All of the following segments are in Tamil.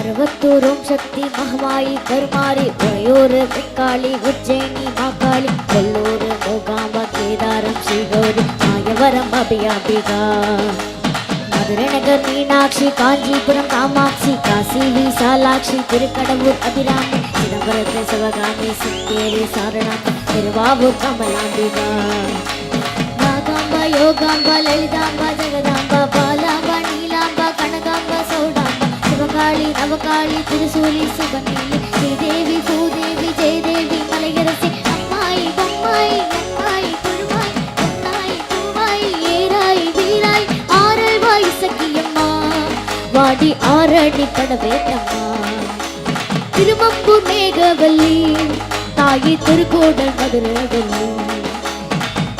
अरवत्तूर ओम शक्ति महामाई करमारी उरयूर वेक्काली उज्जैनी माकाली कोल्लूर मोगांबा केदारम श्रीगौरी मायवरम अभयाम्बिका मधुरै नगर मीनाक्षी कांजीपुरम कामाक्षी काशी विशालाक्षी तिरुकड़वूर अभिरामी चिदंबरम शिवगामी सिंगेरी सारनाथ तिरुवावूर कमलांबिका नागांबा योगांबा ललितांबा जगदांबा बालांबा नीलांबा कनकांबा सौडांबा शिवकाली नवकाली त्रिशूली सुबनीली श्रीदेवी भूदेवी जयदेवी मलयरसी अम्माई बम्माई नन्माई पुरुमाई नन्नाई पूवाई ஏராய் வீராய் ஆரல்வாய் சக்கியம்மா வாடி ஆரணி படவேட்டம்மா திருமம்பூர் மேகவல்லி தாயி திருக்கோடல் மதுரவல்லி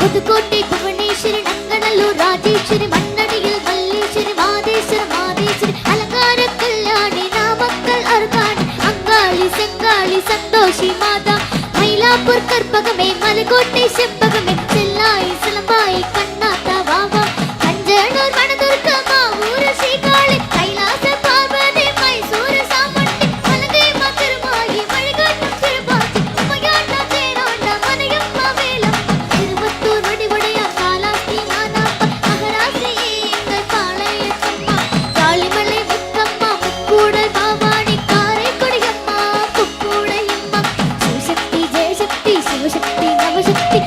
புதுக்கோட்டை புவனேஸ்வரி நங்கநல்லூர் ராஜேஸ்வரி மண்ணடியில் மல்லேஸ்வரி மாதேஸ்வரி மாதேஸ்வரி அலங்கார கல்யாணி நாமக்கல் அருகாணி அங்காளி செங்காளி சந்தோஷி மாதா மயிலாப்பூர் கற்பகமே மலைக்கோட்டை செம்பகமே செல்லாய் சிலம்பாய் கண்ணாத்தா வாவா கஞ்சனூர் மணதுர்க்கமா ஊர ஸ்ரீகாளி கைலாச பார்வதி மைசூர் சாமுண்டி மலங்கை மதுரமாயி மழைகாட்டும் திருப்பாச்சி உமையாண்டா தேனாண்டா மனையம்மா வேலம்மா திருவத்தூர் வடிவுடையார் காலாஸ்தி நானாப்பா மகராசியே எங்கள் பாளையத்தம்மா தாளிமலை முத்தம்மா முக்கூடல் பாவாணி காரைக்குடியம்மா புக்கூடையம்மா சிவசக்தி ஜெயசக்தி சிவசக்தி நவசக்தி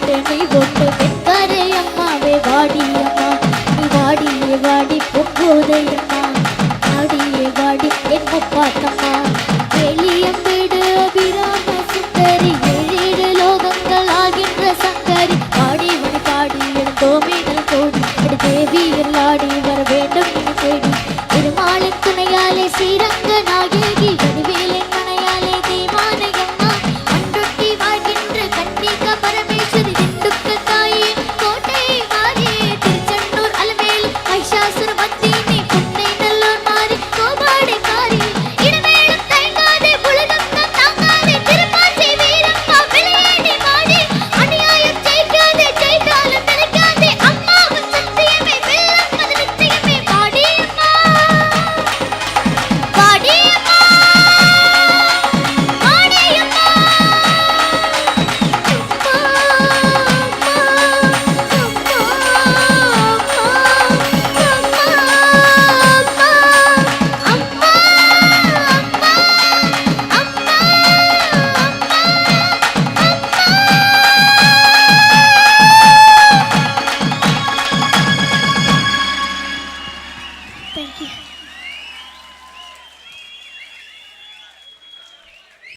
கண்டனை ஒன்று